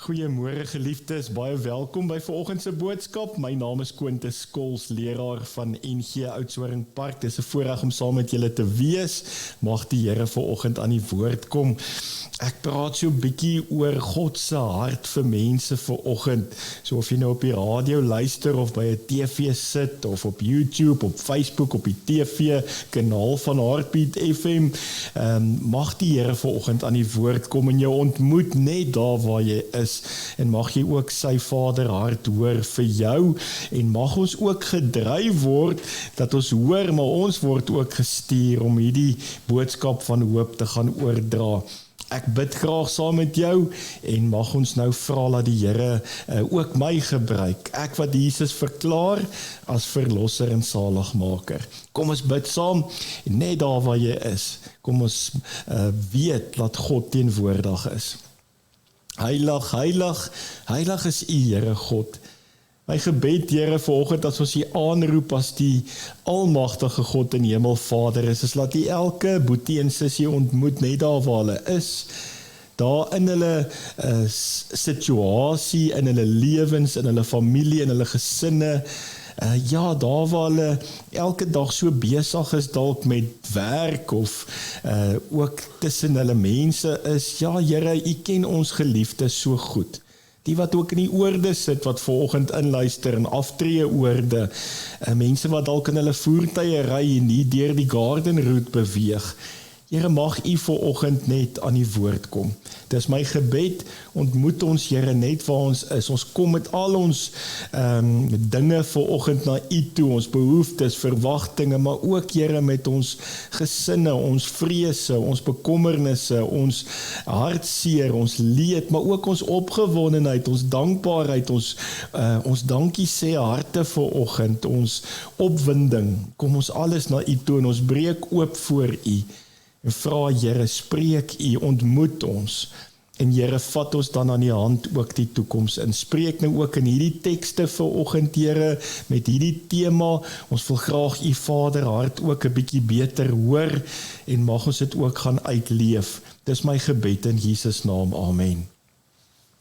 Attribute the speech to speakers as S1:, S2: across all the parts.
S1: Goeiemôre geliefdes, baie welkom by vanoggend se boodskap. My naam is Quintus Skols, leraar van NG Oudtshoorn Park. Dis 'n voorreg om saam met julle te wees. Mag die Here vanoggend aan die woord kom. Ek praat so 'n bietjie oor God se hart vir mense vanoggend. So of jy nou op die radio luister of by 'n TV sit of op YouTube, op Facebook, op die TV kanaal van Heartbeat FM, mag die Here vanoggend aan die woord kom en jou ontmoet net daar waar jy is. En mag jy ook sy Vader hart hoor vir jou en mag ons ook gedryf word dat ons hoor, maar ons word ook gestuur om hierdie boodskap van hoop te gaan oordra. Ek bid graag saam met jou en mag ons nou vra dat die Here ook my gebruik. Ek wat Jesus verklaar as verlosser en zaligmaker. Kom ons bid saam, net daar waar jy is. Kom ons weet dat God teenwoordig is. Heilig, heilig, heilig is U, Here God. My gebed, Here, vanoggend as ons U aanroep as die almagtige God en Hemelvader is laat U elke boetie en sussie ontmoet net daar waar hulle is, daar in hulle situasie, in hulle lewens, in hulle familie, in hulle gesinne, ja, daar waar hulle elke dag so besig is dalk met werk of ook tussen hulle mense is, ja Here, U ken ons geliefdes so goed. Die wat ook in die oorde sit, wat vanoggend inluister en aftree oorde, mense wat dalk in hulle voertuie ry en nie deur die garden route beweeg. Here, mag U vanoggend net aan die woord kom. Dis my gebed, ontmoet ons Here net waar ons is. Ons kom met al ons dinge vanoggend na U toe, ons behoeftes, verwagtinge, maar ook Here met ons gesinne, ons vrese, ons bekommernisse, ons hartseer, ons leed, maar ook ons opgewondenheid, ons dankbaarheid, ons dankie sê harte vanoggend, ons opwinding. Kom ons alles na U toe en ons breek oop voor U. En vra Here, spreek U, ontmoet ons. En Here, vat ons dan aan die hand ook die toekoms in. Spreek nou ook in hierdie tekste vanoggend, Here, met hierdie tema. Ons wil graag U Vader hart ook 'n bietjie beter hoor en mag ons dit ook gaan uitleef. Dis my gebed in Jesus naam. Amen.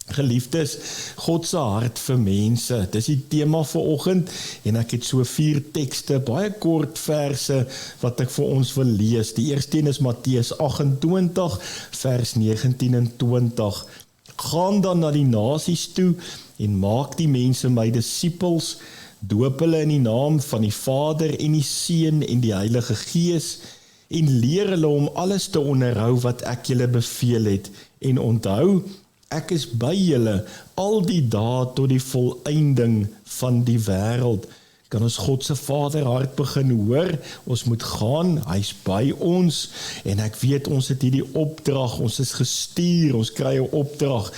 S1: Geliefdes, God se hart vir mense, dis die tema vanoggend en ek het so 4 tekste, baie kort verse wat ek vir ons wil lees. Die eerste een is Matteus 28 vers 19 en 20. Gaan dan na die nasies toe en maak die mense my disippels, doop hulle in die naam van die Vader en die Seun en die Heilige Gees en leer hulle om alles te onderhou wat ek julle beveel het en onthou, ek is by julle al die dae tot die volëinding van die wêreld. Kan ons God se Vader hart begin hoor? Ons moet gaan, hy's by ons en ek weet ons het hierdie opdrag, ons is gestuur, ons kry 'n opdrag.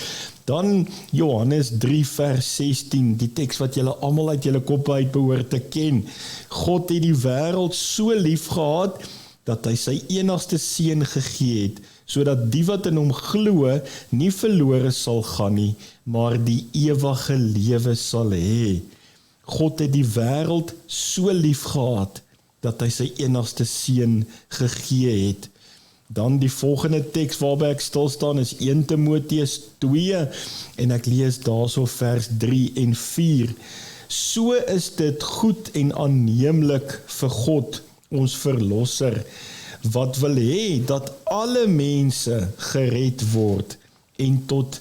S1: Dan Johannes 3 vers 16, die teks wat julle almal uit julle koppe uit behoort te ken. God het die wêreld so lief gehad dat hy sy enigste seun gegee het, sodat die wat in hom glo nie verlore sal gaan nie, maar die ewige lewe sal hê. God het die wêreld so lief gehad, dat hy sy enigste seun gegee het. Dan die volgende teks waarby ek stil staan is 1 Timoteus 2, en ek lees daarso vers 3 en 4. So is dit goed en aanneemlik vir God, ons verlosser, wat wil hê dat alle mense gered word en tot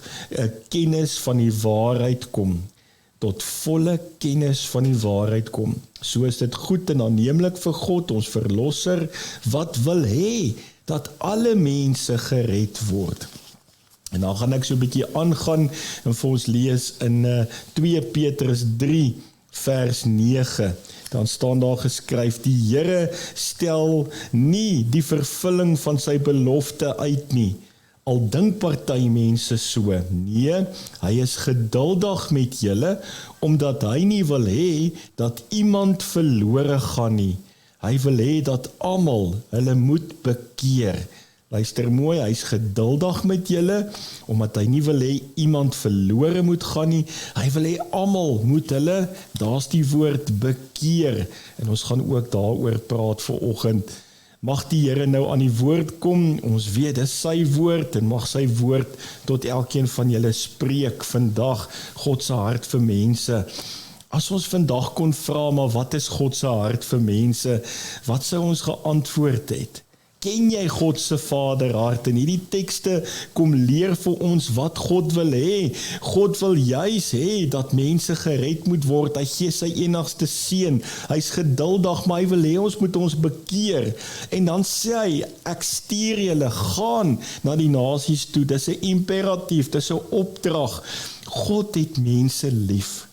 S1: kennis van die waarheid kom, tot volle kennis van die waarheid kom. So is dit goed en aanneemlik vir God, ons verlosser, wat wil hê dat alle mense gered word. En dan gaan ek so 'n bietjie aangaan en vir ons lees in 2 Petrus 3 vers 9. Dan staan daar geskryf, die Here stel nie die vervulling van sy belofte uit nie. Al dink party mense so, nee, hy is geduldig met julle, omdat hy nie wil hê dat iemand verlore gaan nie. Hy wil hê dat almal hulle moet bekeer. Luister mooi, hy is geduldig met julle, omdat hy nie wil hê iemand verlore moet gaan nie. Hy wil hê almal moet hulle, daar's die woord bekeer. En ons gaan ook daaroor praat vanoggend. Mag die Here nou aan die woord kom, ons weet dis sy woord, en mag sy woord tot elkeen van julle spreek vandag, God se hart vir mense. As ons vandag kon vra, maar wat is God se hart vir mense, wat sou ons geantwoord het? Ken jy God se vaderhart? En hierdie tekste kom leer vir ons wat God wil hê. God wil juis hê dat mense gered moet word. Hy gee sy enigste seun. Hy's geduldig, maar hy wil hê ons moet ons bekeer. En dan sê hy, ek stuur julle, gaan na die nasies toe. Dis 'n imperatief, dis 'n opdrag. God het mense lief.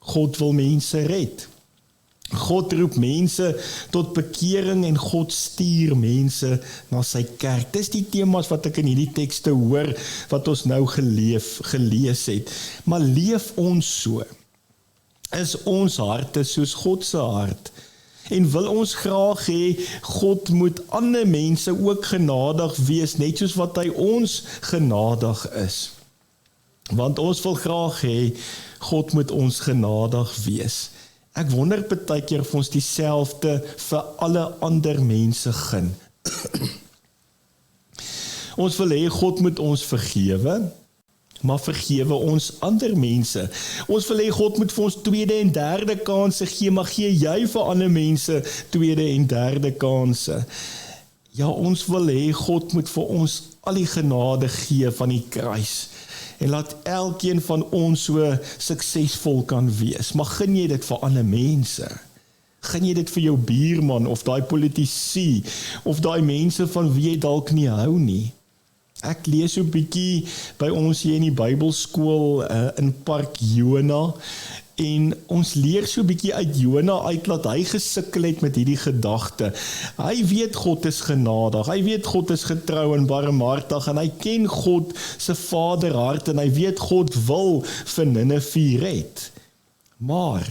S1: God wil mense red. God roep mense tot bekering en God stuur mense na sy kerk. Dis die temas wat ek in hierdie tekste hoor, wat ons nou gelees het. Maar leef ons so? Is ons harte soos God se hart? En wil ons graag hê, God moet ander mense ook genadig wees, net soos wat hy ons genadig is. Want ons wil graag hê, God moet ons genadig wees. Ek wonder partykeer of ons dieselfde vir alle ander mense gun. Ons wil hê God moet ons vergewe, maar vergewe ons ander mense. Ons wil hê God moet vir ons tweede en derde kansse gee, maar gee jy vir ander mense tweede en derde kansse. Ja, ons wil hê God moet vir ons al die genade gee van die kruis. En laat elkeen van ons so suksesvol kan wees. Maar gun jy dit vir ander mense? Gun jy dit vir jou buurman, of daai politici, of daai mense van wie jy dalk nie hou nie? Ek lees so 'n bietjie by ons hier in die Bybelskool in Park Jona, en ons leer so 'n bietjie uit Jona uit, dat hy gesukkel het met hierdie gedagte. Hy weet God is genadig, hy weet God is getrou en barmhartig, en hy ken God se vaderhart, en hy weet God wil vir Ninive red. Maar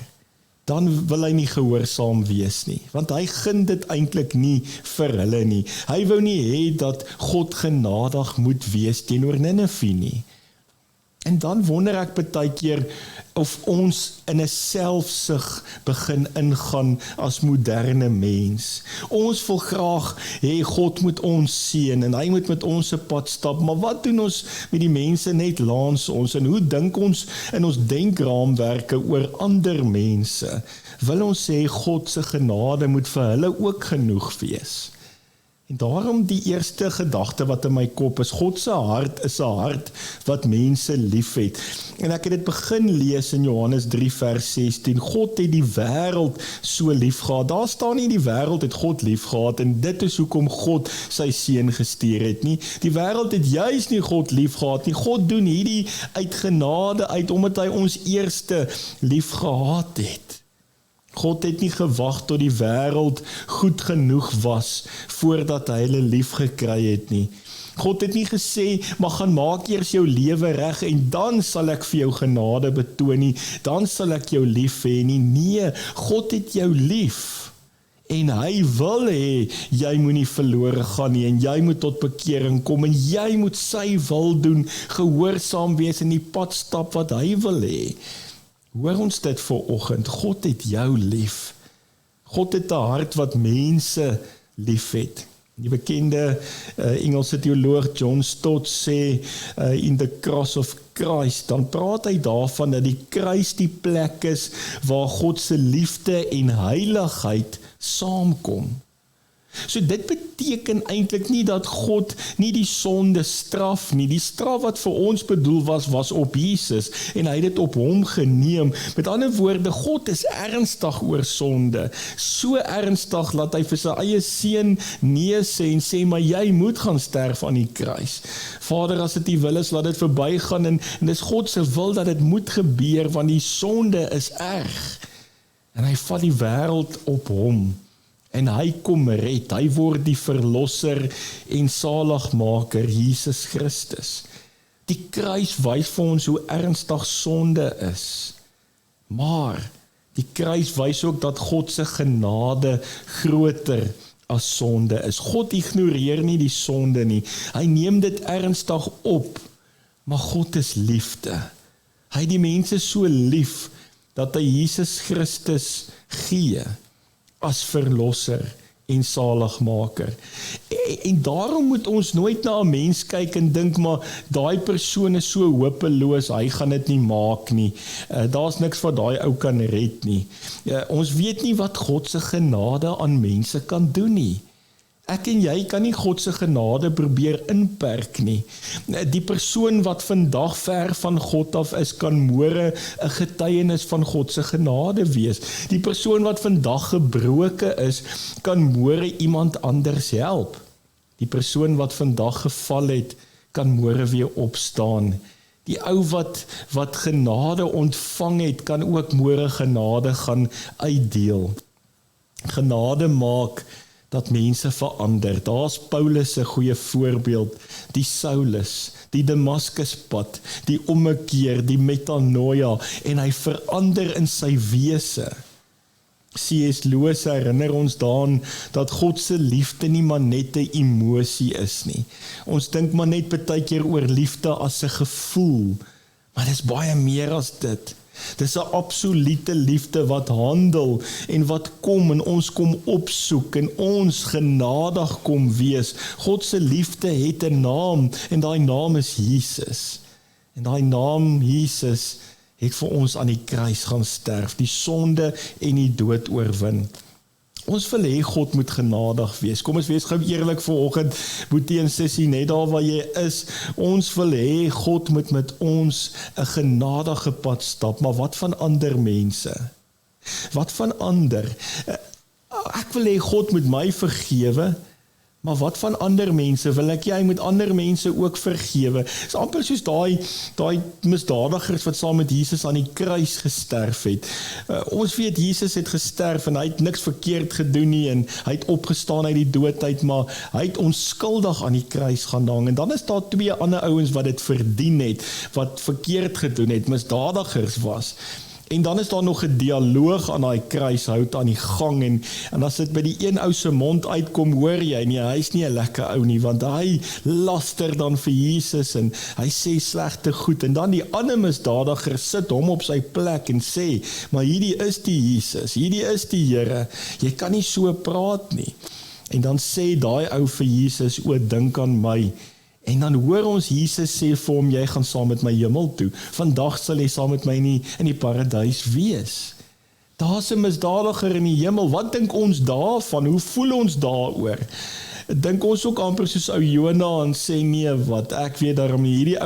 S1: dan wil hy nie gehoorsaam wees nie, want hy gun dit eintlik nie vir hulle nie. Hy wou nie hê dat God genadig moet wees teenoor Ninive nie. En dan wonder ek partykeer of ons in 'n selfsug begin ingaan as moderne mens. Ons wil graag hê God moet ons seën en hy moet met ons se pad stap, maar wat doen ons met die mense net langs ons, en hoe dink ons in ons denkraamwerke oor ander mense? Wil ons sê God se genade moet vir hulle ook genoeg wees? En daarom die eerste gedagte wat in my kop is, God se hart is 'n hart wat mense lief het. En ek het dit begin lees in Johannes 3 vers 16, God het die wêreld so lief gehad. Daar staan nie die wêreld het God lief gehad, en dit is hoekom God sy seun gestuur het nie. Die wêreld het juis nie God lief gehad nie. God doen hierdie uit genade uit, omdat hy ons eerste lief gehad het. God het nie gewag tot die wêreld goed genoeg was voordat hy hulle lief gekry het nie. God het nie gesê, maar gaan maak eers jou lewe reg en dan sal ek vir jou genade betoon nie, dan sal ek jou lief hê nie. Nee, God het jou lief. En hy wil hê, jy moet nie verlore gaan nie, en jy moet tot bekering kom, en jy moet sy wil doen, gehoorsaam wees in die pad stap wat hy wil hê. Hoor ons dit vanoggend, God het jou lief. God het 'n hart wat mense lief het. Die bekende Engelse teoloog John Stott sê, in the cross of Christ, dan praat hy daarvan dat die kruis die plek is waar God se liefde en heiligheid saamkom. So dit beteken eintlik nie dat God nie die sonde straf nie. Die straf wat vir ons bedoel was op Jesus, en hy het dit op hom geneem. Met ander woorde, God is ernstig oor sonde. So ernstig dat hy vir sy eie seun nee sê en sê, maar jy moet gaan sterf aan die kruis. Vader, as dit U wil is, laat dit verbygaan, en dis God se wil dat dit moet gebeur, want die sonde is erg. En hy vat die wêreld op hom. En hy kom red, hy word die verlosser en saligmaker, Jesus Christus. Die kruis wys vir ons hoe ernstig sonde is. Maar die kruis wys ook dat God se genade groter as sonde is. God ignoreer nie die sonde nie. Hy neem dit ernstig op, maar God is liefde. Hy het die mense so lief dat hy Jesus Christus gee as verlosser en saligmaker. En daarom moet ons nooit na 'n mens kyk en dink, maar daai persoon is so hopeloos, hy gaan dit nie maak nie. Daar's niks wat daai ou kan red nie. Ons weet nie wat God se genade aan mense kan doen nie. Ek en jy kan nie God se genade probeer inperk nie. Die persoon wat vandag ver van God af is, kan môre 'n getuienis van God se genade wees. Die persoon wat vandag gebroke is, kan môre iemand anders help. Die persoon wat vandag geval het, kan môre weer opstaan. Die ou wat genade ontvang het, kan ook môre genade gaan uitdeel. Genade maak dat mense verander. Daar's Paulus 'n goeie voorbeeld, die Saulus, die Damaskuspad, die ommekeer, die metanoia, en hy verander in sy wese. C.S. Lewis herinner ons daaraan dat God se liefde nie maar net 'n emosie is nie. Ons dink maar net baie keer oor liefde as 'n gevoel, maar dis baie meer as dit. Dis 'n absolute liefde wat handel en wat kom en ons kom opsoek en ons genadig kom wees. God se liefde het 'n naam en daai naam is Jesus. En daai naam Jesus het vir ons aan die kruis gaan sterf, die sonde en die dood oorwin. Ons wil hê God moet genadig wees. Kom ons wees gou eerlik vanoggend, boetie en sussie, net daar waar jy is. Ons wil hê God moet met ons 'n genadige pad stap, maar wat van ander mense? Wat van ander? Ek wil hê God moet my vergewe, maar wat van ander mense? Wil ek jy moet ander mense ook vergewe? Dit is amper soos daai misdadigers wat saam met Jesus aan die kruis gesterf het. Ons weet Jesus het gesterf en hy het niks verkeerd gedoen nie en hy het opgestaan uit die dood uit, maar hy het onskuldig aan die kruis gaan hang. En dan is daar 2 ander ouens wat dit verdien het, wat verkeerd gedoen het, misdadigers was. En dan is daar nog 'n dialoog aan daai kruishout aan die gang en as dit by die een ou se mond uitkom, hoor jy, nee, hy's nie 'n lekker ou nie, want hy laster dan vir Jesus en hy sê slegte goed en dan die ander misdadiger sit hom op sy plek en sê, maar hierdie is die Jesus, hierdie is die Here, jy kan nie so praat nie. En dan sê daai ou vir Jesus, o, dink aan my. En dan hoor ons Jesus sê vir hom, jy gaan saam met my hemel toe. Vandag sal jy saam met my in die paradys wees. Daar's 'n misdadiger in die hemel. Wat dink ons daarvan? Hoe voel ons daaroor? Dink ons ook amper soos ou Jona en sê, nee, wat, ek weet daarom nie. Hierdie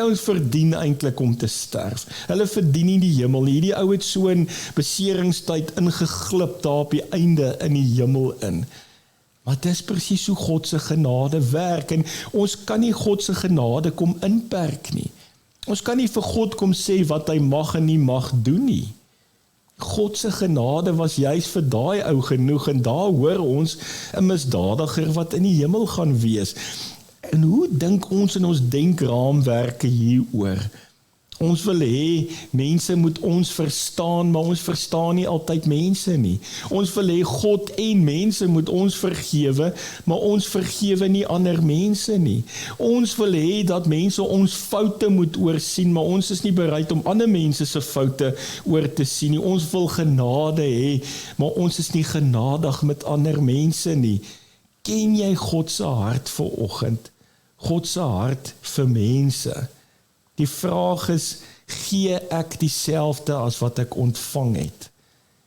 S1: ouens verdien eintlik om te sterf. Hulle verdien nie die hemel nie. Hierdie ou het so in beseringstyd ingeglip daar op die einde in die hemel in. Maar dit is presies hoe God se genade werk en ons kan nie God se genade kom inperk nie. Ons kan nie vir God kom sê wat hy mag en nie mag doen nie. God se genade was juis vir daai ou genoeg en daar hoor ons 'n misdadiger wat in die hemel gaan wees. En hoe dink ons in ons denkraamwerke hieroor? Ons wil hê, mense moet ons verstaan, maar ons verstaan nie altyd mense nie. Ons wil hê, God en mense moet ons vergewe, maar ons vergewe nie ander mense nie. Ons wil hê dat mense ons foute moet oorsien, maar ons is nie bereid om ander mense se foute oor te sien nie. Ons wil genade hê, maar ons is nie genadig met ander mense nie. Ken jy God se hart vanoggend? God se hart vir mense. Die vraag is, gee ek dieselfde as wat ek ontvang het?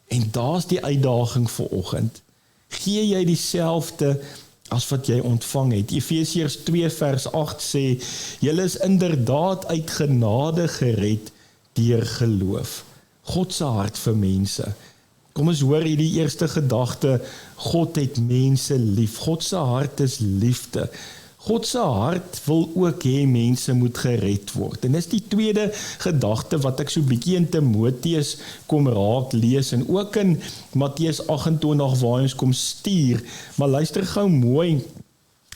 S1: En daar's die uitdaging vanoggend. Gee jy dieselfde as wat jy ontvang het? Efesiërs 2 vers 8 sê, julle is inderdaad uit genade gered deur geloof. God se hart vir mense. Kom ons hoor hierdie eerste gedagte, God het mense lief. God se hart is liefde. God se hart wil ook hê mense moet gered word. En dis die tweede gedagte wat ek so bietjie in Timoteus kom raak lees en ook in Matteus 28 waar ons kom stuur. Maar luister gou mooi,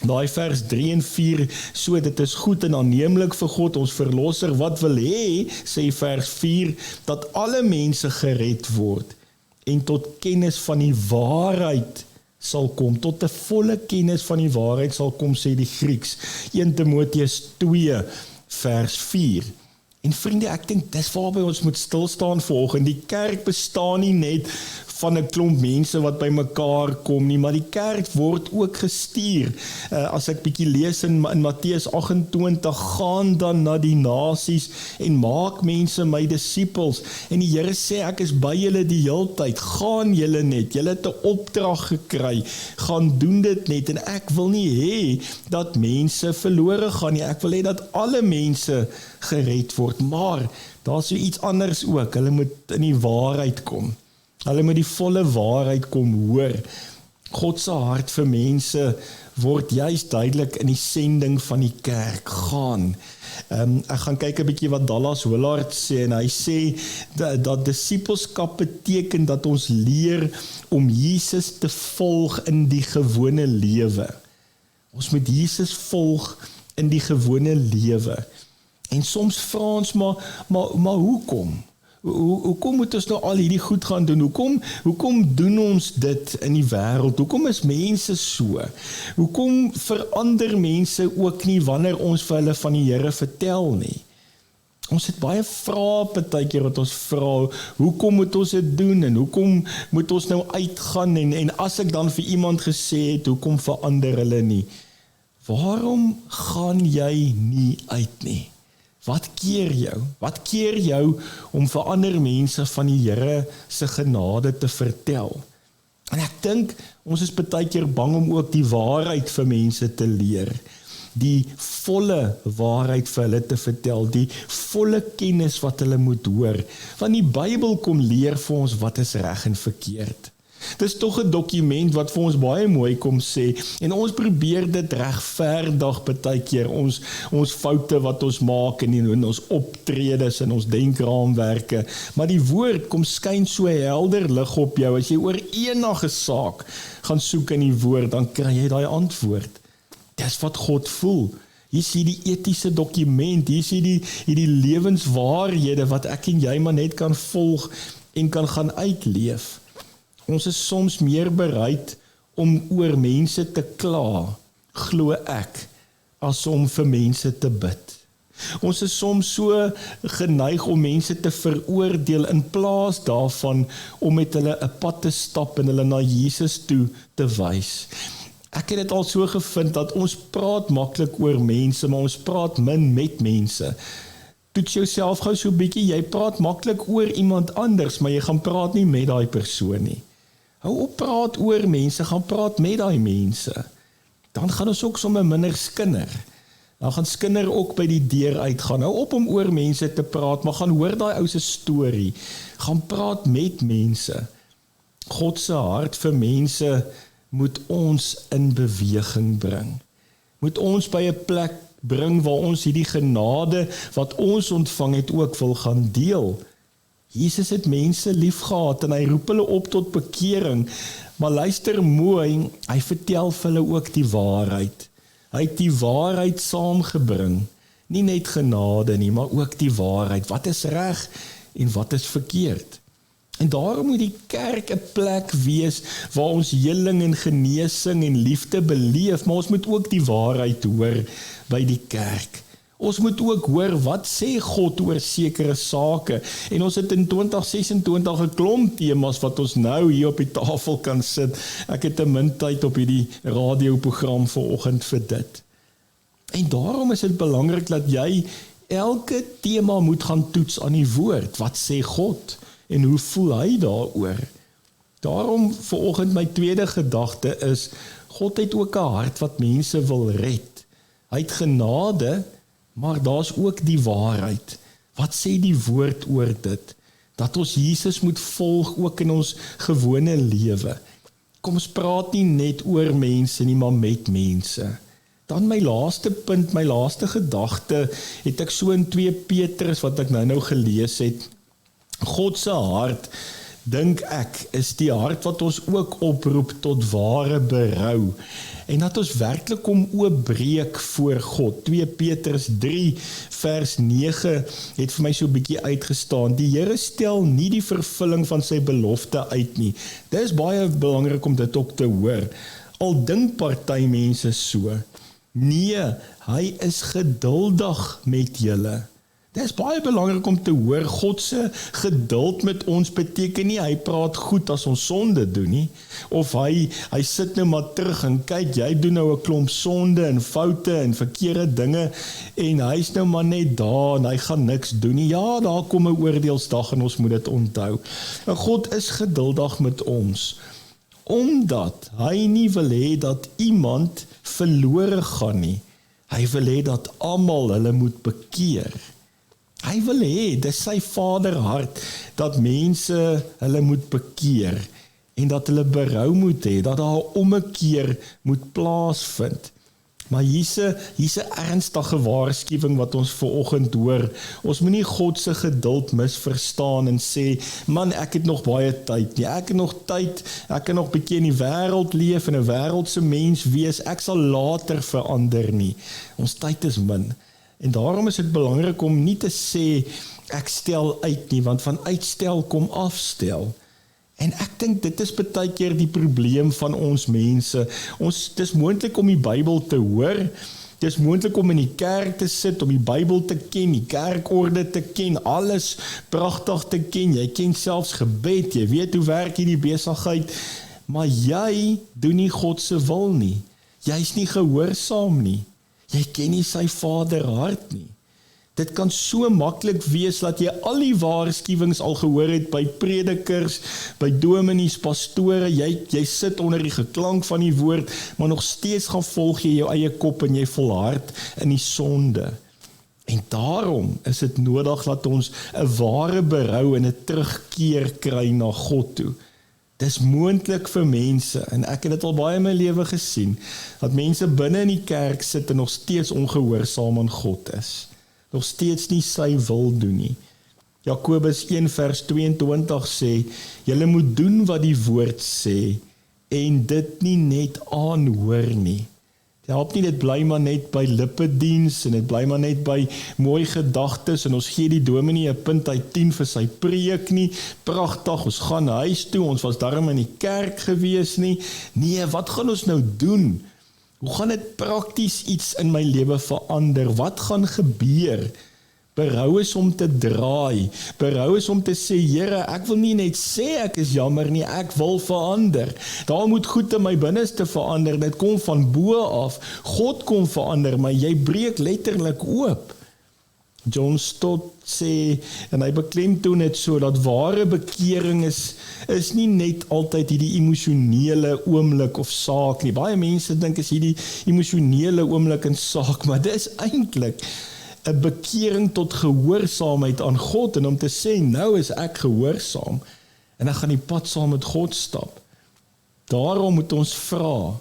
S1: daai vers 3 en 4, so dit is goed en aanneemlik vir God ons verlosser wat wil hê, sê vers 4, dat alle mense gered word en tot kennis van die waarheid sal kom, tot 'n volle kennis van die waarheid sal kom, sê die Grieks. 1 Timoteus 2 vers 4. En vriende, ek dink dis waarby ons moet stil staan vanoggend. Die kerk bestaan nie net van 'n klomp mense wat by mekaar kom nie, maar die kerk word ook gestuur. As ek bietjie lees in Matteus 28, gaan dan na die nasies en maak mense my disippels. En die Here sê, ek is by julle die heeltyd. Gaan julle net, julle het 'n opdrag gekry. Gaan doen dit net. En ek wil nie hê dat mense verlore gaan nie. Ek wil hê dat alle mense gered word. Maar daar's so iets anders ook. Hulle moet in die waarheid kom. Hulle moet die volle waarheid kom hoor. God se hart vir mense word juist duidelik in die sending van die kerk. Gaan. Ek gaan kyk 'n bietjie wat Dallas Willard sê, en hy sê dat disippelskap beteken dat ons leer om Jesus te volg in die gewone lewe. Ons moet Jesus volg in die gewone lewe. En soms vra ons maar hoekom? Hoekom moet ons nou al hierdie goed gaan doen? Hoekom doen ons dit in die wêreld? Hoekom is mense so? Hoekom verander mense ook nie wanneer ons vir hulle van die Here vertel nie? Ons het baie vrae partykeer wat ons vra, hoekom moet ons dit doen en hoekom moet ons nou uitgaan en as ek dan vir iemand gesê het, hoekom verander hulle nie? Waarom gaan jy nie uit nie? Wat keer jou? Wat keer jou om vir ander mense van die Here se genade te vertel? En ek dink, ons is partykeer bang om ook die waarheid vir mense te leer. Die volle waarheid vir hulle te vertel, die volle kennis wat hulle moet hoor. Want die Bybel kom leer vir ons wat is reg en verkeerd. Dis tog 'n dokument wat vir ons baie mooi kom sê, en ons probeer dit regverdig partykeer, ons foute wat ons maak en ons optredes en ons denkraamwerke, maar die woord kom skyn so helder lig op jou. As jy oor enige saak gaan soek in die woord, dan kry jy daai antwoord. Dis wat God voel. Hier is die etiese dokument, hier is die lewenswaarhede wat ek en jy maar net kan volg en kan gaan uitleef. Ons is soms meer bereid om oor mense te kla, glo ek, as om vir mense te bid. Ons is soms so geneig om mense te veroordeel in plaas daarvan om met hulle 'n pad te stap en hulle na Jesus toe te wys. Ek het dit al so gevind dat ons praat maklik oor mense, maar ons praat min met mense. Toets jouself gou so 'n bietjie, jy praat maklik oor iemand anders, maar jy gaan praat nie met daai persoon nie. Hou op praat oor mense, gaan praat met daai mense. Dan gaan ons ook sommer minder skinder. Dan gaan skinder ook by die deur uitgaan. Hou op om oor mense te praat, maar gaan hoor daai ou se storie. Gaan praat met mense. God se hart vir mense moet ons in beweging bring. Moet ons by 'n plek bring waar ons hierdie genade wat ons ontvang het ook wil gaan deel. Jesus het mense lief gehad en hy roep hulle op tot bekering, maar luister mooi, hy vertel vir hulle ook die waarheid. Hy het die waarheid saamgebring, nie net genade nie, maar ook die waarheid. Wat is reg en wat is verkeerd? En daarom moet die kerk 'n plek wees waar ons heling en genesing en liefde beleef, maar ons moet ook die waarheid hoor by die kerk. Ons moet ook hoor wat sê God oor sekere sake. En ons het in 2026 'n klomp temas wat ons nou hier op die tafel kan sit. Ek het 'n min tyd op hierdie radioprogram vanoggend vir dit. En daarom is dit belangrik dat jy elke tema moet gaan toets aan die woord. Wat sê God? En hoe voel hy daaroor? Daarom vanoggend my tweede gedagte is, God het ook 'n hart wat mense wil red. Hy het genade, maar daar's ook die waarheid. Wat sê die woord oor dit? Dat ons Jesus moet volg ook in ons gewone lewe. Kom ons praat nie net oor mense nie, maar met mense. Dan my laaste punt, my laaste gedagte, het ek so in 2 Petrus wat ek nou gelees het. God se hart, dink ek, is die hart wat ons ook oproep tot ware berou. En dat ons werklik kom oopbreek voor God. 2 Petrus 3 vers 9 het vir my so 'n bietjie uitgestaan. Die Here stel nie die vervulling van sy belofte uit nie. Dit is baie belangrik om dit ook te hoor. Al dink party mense so. Nee, hy is geduldig met julle. Dit is baie belangrik om te hoor, God se geduld met ons beteken nie, hy praat goed as ons sonde doen nie, of hy sit nou maar terug en kyk, jy doen nou 'n klomp sonde en foute en verkeerde dinge, en hy is nou maar net daar, en hy gaan niks doen nie. Ja, daar kom 'n oordeelsdag en ons moet dit onthou. En God is geduldig met ons, omdat hy nie wil hê dat iemand verlore gaan nie. Hy wil hê dat almal hulle moet bekeer. Hy wil hê, dis sy vaderhart, dat mense hulle moet bekeer, en dat hulle berou moet hê, dat daar 'n ommekeer moet plaasvind. Maar hier's 'n ernstige waarskuwing wat ons vanoggend hoor. Ons moenie God se geduld misverstaan en sê, man, ek het nog baie tyd nie. Ek het nog tyd, ek kan nog bietjie in die wêreld leef en 'n wêreldse mens wees. Ek sal later verander nie. Ons tyd is min. En daarom is dit belangrik om nie te sê, ek stel uit nie, want van uitstel kom afstel. En ek dink dit is baie keer die probleem van ons mense. Dis moontlik om die Bybel te hoor, dis moontlik om in die kerk te sit, om die Bybel te ken, die kerkorde te ken, alles pragtig te ken, jy ken selfs gebed, jy weet hoe werk hierdie besigheid, maar jy doen nie God se wil nie. Jy is nie gehoorsaam nie. Jy ken nie sy vaderhart nie. Dit kan so maklik wees dat jy al die waarskuwings al gehoor het by predikers, by dominees, pastore, jy sit onder die geklank van die woord, maar nog steeds gaan volg jy jou eie kop en jy volhard in die sonde. En daarom is dit nodig dat ons 'n ware berou en 'n terugkeer kry na God toe. Dis moontlik vir mense, en ek het dit al baie in my lewe gesien, dat mense binne in die kerk sit en nog steeds ongehoorsaam aan God is. Nog steeds nie sy wil doen nie. Jakobus 1 vers 22 sê, julle moet doen wat die woord sê, en dit nie net aanhoor nie. Dit help nie, dit bly maar net by lippediens, en dit bly maar net by mooi gedagtes, en ons gee die dominee 'n punt uit 10 vir sy preek nie, pragtig, ons gaan huis toe, ons was daarom in die kerk gewees nie, nee, wat gaan ons nou doen? Hoe gaan dit prakties iets in my lewe verander? Wat gaan gebeur? Berou is om te draai. Berou is om te sê, Here, ek wil nie net sê ek is jammer nie, ek wil verander. Daar moet goed in my binneste verander. Dit kom van bo af. God kom verander, maar jy breek letterlik oop. John Stott sê, en hy beklemtoon dit so, dat ware bekering is nie net altyd hierdie emosionele oomblik of saak nie. Baie mense dink is hierdie emosionele oomblik en saak, maar dit is eintlik 'n bekering tot gehoorsaamheid aan God, en om te sê, nou is ek gehoorsaam, en ek gaan die pad saam met God stap. Daarom moet ons vra,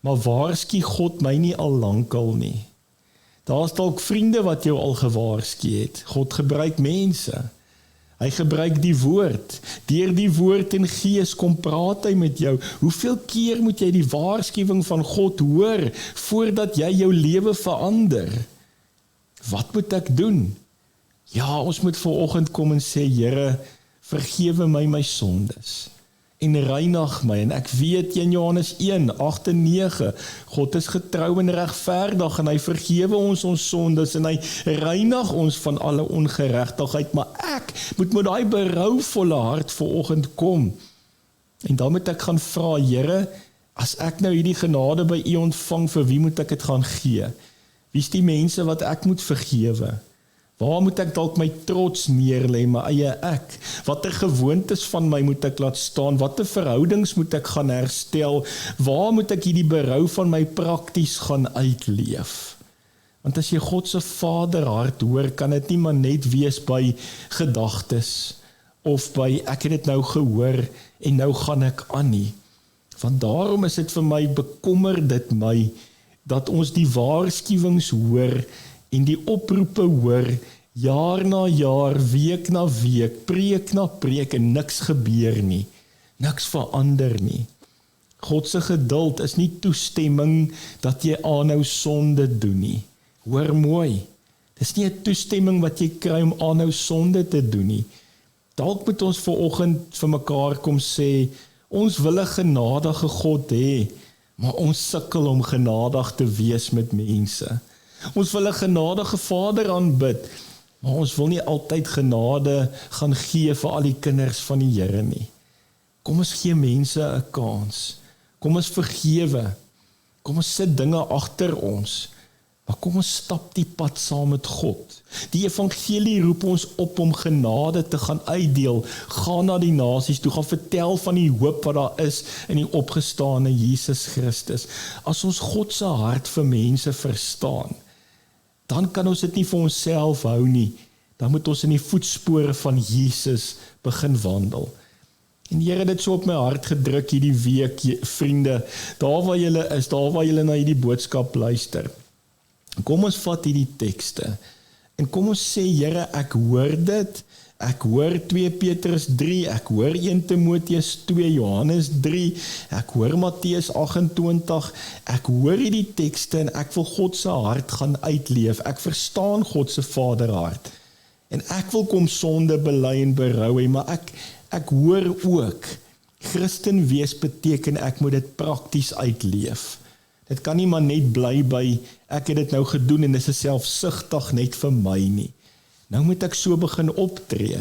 S1: maar waarsku God my nie al lankal nie? Daar is dalk vriende wat jou al gewaarsku het. God gebruik mense. Hy gebruik die woord. Deur die woord en gees kom praat hy met jou. Hoeveel keer moet jy die waarskuwing van God hoor, voordat jy jou lewe verander? Wat moet ek doen? Ja, ons moet vanoggend kom en sê, Here, vergewe my sondes, en reinig my, en ek weet 1 Johannes 1, 8 en 9, God is getrou en regverdig, en hy vergewe ons sondes, en hy reinig ons van alle ongeregtigheid, maar ek moet met daai berouvolle hart vanoggend kom, en dan moet ek gaan vra, Here, as ek nou hierdie genade by U ontvang, vir wie moet ek dit gaan gee? Wie is die mense wat ek moet vergewe? Waar moet ek dalk my trots neerlê, my eie ek? Watter gewoontes van my moet ek laat staan? Watter verhoudings moet ek gaan herstel? Waar moet ek hierdie berou van my prakties gaan uitleef? Want as jy God se vaderhart hoor, kan dit nie maar net wees by gedagtes, of by ek het dit nou gehoor, en nou gaan ek aan nie. Want daarom is dit vir my, bekommer dit my, dat ons die waarskuwings hoor, en die oproepe hoor, jaar na jaar, week na week, preek na preek, en niks gebeur nie, niks verander nie. God se geduld is nie toestemming, dat jy aanhou sonde doen nie. Hoor mooi, dis nie 'n toestemming wat jy kry om aanhou sonde te doen nie. Dalk moet ons vanoggend vir mekaar kom sê, ons wil 'n genadige God hê, maar ons sukkel om genadig te wees met mense. Ons wil 'n genadige Vader aanbid, Maar ons wil nie altyd genade gaan gee vir al die kinders van die Here nie. Kom ons gee mense 'n kans. Kom ons vergewe. Kom ons sit dinge agter ons. Maar kom ons stap die pad saam met God. Die evangelie roep ons op om genade te gaan uitdeel. Gaan na die nasies toe, gaan vertel van die hoop wat daar is in die opgestane Jesus Christus. As ons God se hart vir mense verstaan, dan kan ons dit nie vir onsself hou nie. Dan moet ons in die voetspore van Jesus begin wandel. En die Here het dit so op my hart gedruk hierdie week, vriende, daar waar julle is, daar waar julle na hierdie boodskap luister. Kom ons vat hierdie tekste, en kom ons sê, Here, ek hoor dit, ek hoor 2 Petrus 3, ek hoor 1 Timoteus 2, Johannes 3, ek hoor Matteus 28, ek hoor hierdie tekste, en ek wil God se hart gaan uitleef, ek verstaan God se vaderhart, en ek wil kom sonde bely en berou hê, maar ek hoor ook, Christen wees beteken ek moet dit prakties uitleef. Dit kan nie maar net bly by, ek het dit nou gedoen en dit is selfsugtig net vir my nie. Nou moet ek so begin optree.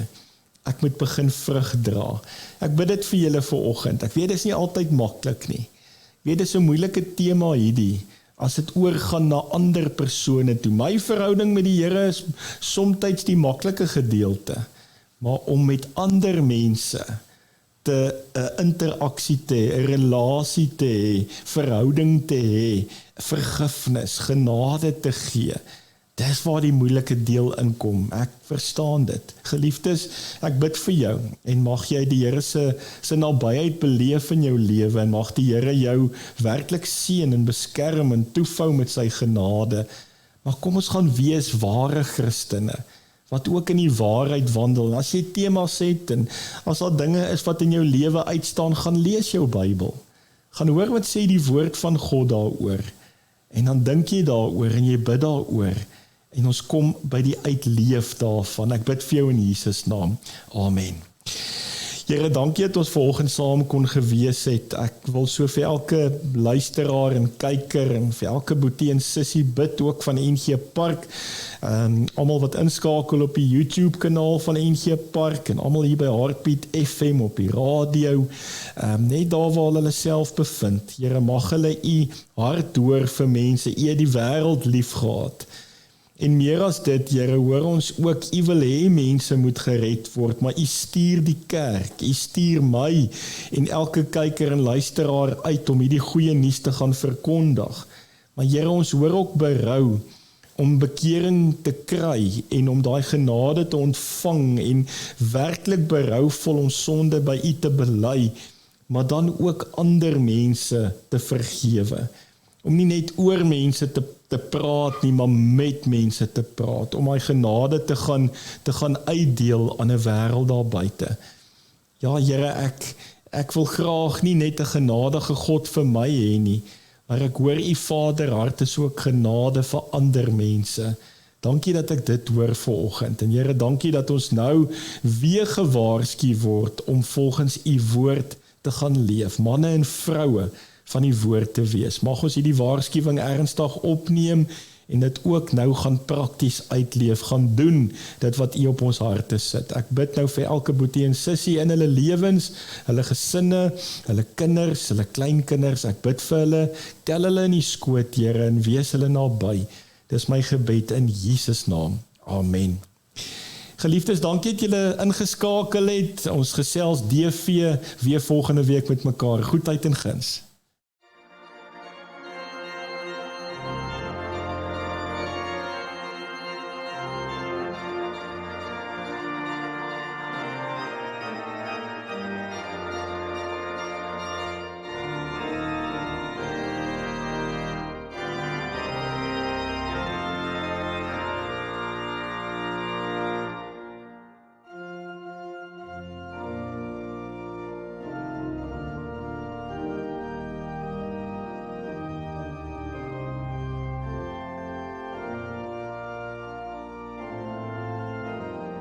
S1: Ek moet begin vrug dra. Ek bid dit vir julle vanoggend. Ek weet dit is nie altyd maklik nie. Ek weet dit is 'n moeilike tema hierdie, as dit oorgaan na ander persone toe. My verhouding met die Here is somtyds die maklike gedeelte, maar om met ander mense te 'n interaksie te hê, 'n relasie te hê, verhouding te hê, vergifnis, genade te gee. Dis waar die moeilike deel inkom. Ek verstaan dit. Geliefdes, ek bid vir jou en mag jy die Here se nabyheid beleef in jou lewe en mag die Here jou werklik seën en beskerm en toevou met sy genade. Maar kom ons gaan wees ware Christene, wat ook in die waarheid wandel. En as jy temas het en as daar dinge is wat in jou lewe uitstaan, gaan lees jou Bybel. Gaan hoor wat sê die woord van God daaroor. En dan dink jy daaroor en jy bid daaroor. En ons kom by die uitleef daarvan. Ek bid vir jou in Jesus naam. Amen. Here, dankie dat ons vanoggend saam kon gewees het. Ek wil so vir elke luisteraar en kyker en vir elke boetie en sissie bid ook van NG Park. Almal wat inskakel op die YouTube kanaal van NG Park en almal hier by Heartbeat FM op die radio, net daar waar hulle self bevind. Here, mag hulle u hart hoor vir mense, u het die wêreld lief gehad. En meer as dit, Here, hoor ons ook, u wil hê mense moet gered word, maar u stuur die kerk, u stuur my en elke kyker en luisteraar uit om hierdie goeie nuus te gaan verkondig. Maar Here, ons hoor ook berou om bekering te kry en om daai genade te ontvang en werklik berouvol ons sonde by u te bely, maar dan ook ander mense te vergewe. Om nie net oor mense te praat nie, maar met mense te praat, om my genade te gaan uitdeel aan 'n wêreld daar buite. Ja, Here, ek wil graag nie net 'n genadige God vir my hê nie, maar ek hoor u Vaderhart is ook genade vir ander mense. Dankie dat ek dit hoor vanoggend. En Here, dankie dat ons nou weer gewaarsku word om volgens u woord te gaan leef, manne en vroue van die woord te wees. Mag ons hierdie waarskuwing ernstig opneem en dit ook nou gaan prakties uitleef, gaan doen dit wat u op ons harte sit. Ek bid nou vir elke boetie en sussie in hulle lewens, hulle gesinne, hulle kinders, hulle kleinkinders, ek bid vir hulle, tel hulle in die skoot, Here, en wees hulle naby. Dis my gebed in Jesus naam. Amen. Geliefdes, dankie dat julle ingeskakel het. Ons gesels DV weer volgende week met mekaar. Goedheid en guns.